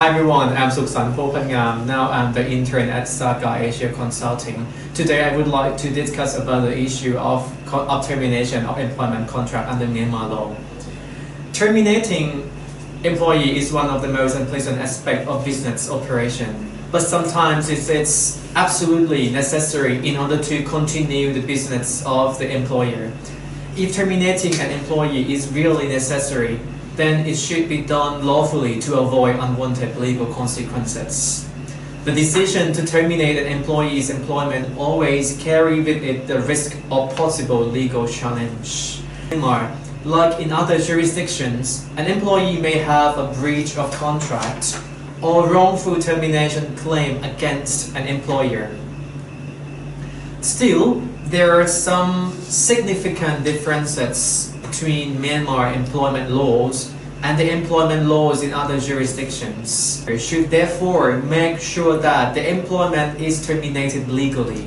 Hi everyone, I'm Suksan Phopangam. Now I'm the intern at Saga Asia Consulting. Today I would like to discuss about the issue of termination of employment contract under Myanmar law. Terminating employee is one of the most unpleasant aspects of business operation, but sometimes it's absolutely necessary in order to continue the business of the employer. If terminating an employee is really necessary, then it should be done lawfully to avoid unwanted legal consequences. The decision to terminate an employee's employment always carries with it the risk of possible legal challenge. Like in other jurisdictions, an employee may have a breach of contract or wrongful termination claim against an employer. Still, there are some significant differences between Myanmar employment laws and the employment laws in other jurisdictions. We should therefore make sure that the employment is terminated legally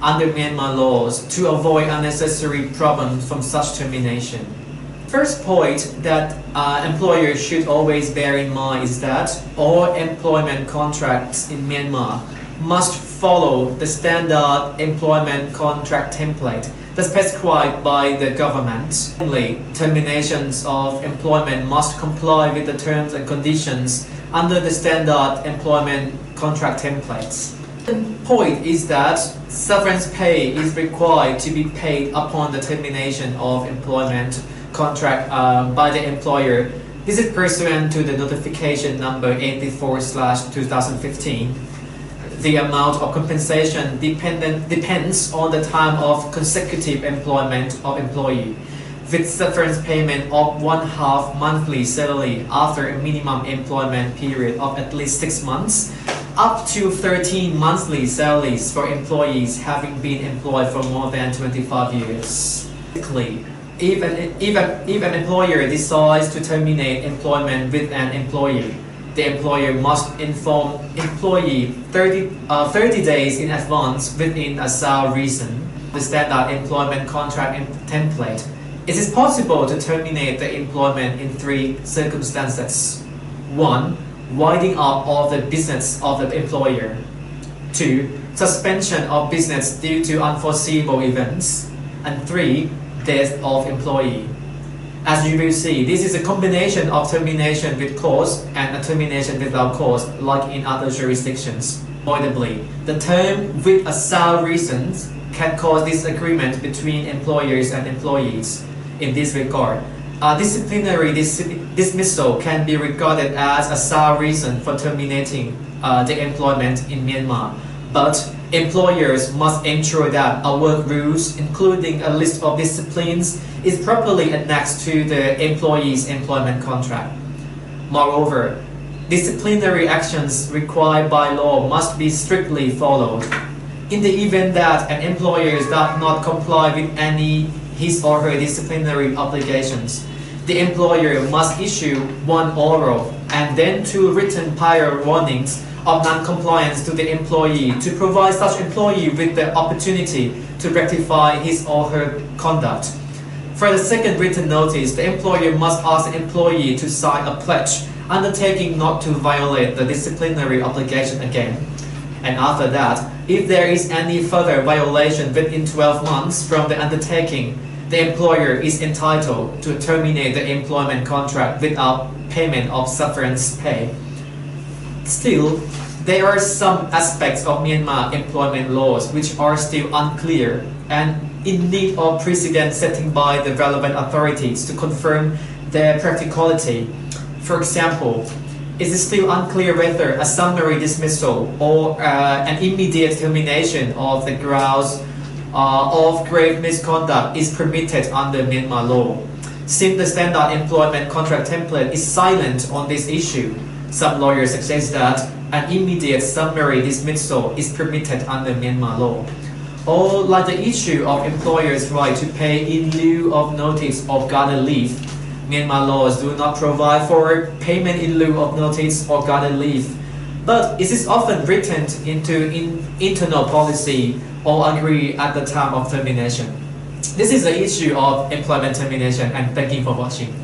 under Myanmar laws to avoid unnecessary problems from such termination. First point that employers should always bear in mind is that all employment contracts in Myanmar must follow the standard employment contract template that's prescribed by the government. Secondly, terminations of employment must comply with the terms and conditions under the standard employment contract templates. The point is that severance pay is required to be paid upon the termination of employment contract by the employer. This is pursuant to the notification number 84/2015. The amount of compensation depends on the time of consecutive employment of employee, with severance payment of 1/2 monthly salary after a minimum employment period of at least 6 months, up to 13 monthly salaries for employees having been employed for more than 25 years. If an employer decides to terminate employment with an employee, the employer must inform employee 30 days in advance within a sound reason. The standard employment contract template. It is possible to terminate the employment in 3 circumstances. 1. Winding up of the business of the employer. 2. Suspension of business due to unforeseeable events. And 3. Death of employee. As you will see, this is a combination of termination with cause and a termination without cause, like in other jurisdictions. Avoidably, the term "with a sound reason" can cause disagreement between employers and employees. In this regard, a disciplinary dismissal can be regarded as a sound reason for terminating the employment in Myanmar. But employers must ensure that our work rules, including a list of disciplines, is properly annexed to the employee's employment contract. Moreover, disciplinary actions required by law must be strictly followed. In the event that an employer does not comply with his or her disciplinary obligations, the employer must issue 1 oral and then 2 written prior warnings of non-compliance to the employee to provide such employee with the opportunity to rectify his or her conduct. For the second written notice, the employer must ask the employee to sign a pledge undertaking not to violate the disciplinary obligation again. And after that, if there is any further violation within 12 months from the undertaking, the employer is entitled to terminate the employment contract without payment of severance pay. Still, there are some aspects of Myanmar employment laws which are still unclear and in need of precedent setting by the relevant authorities to confirm their practicality. For example, it is still unclear whether a summary dismissal or an immediate termination of the grounds of grave misconduct is permitted under Myanmar law. Since the standard employment contract template is silent on this issue, some lawyers suggest that an immediate summary dismissal is permitted under Myanmar law. Or like the issue of employers' right to pay in lieu of notice of garden leave, Myanmar laws do not provide for payment in lieu of notice or garden leave, but it is often written into internal policy or agreed at the time of termination. This is the issue of employment termination, and thank you for watching.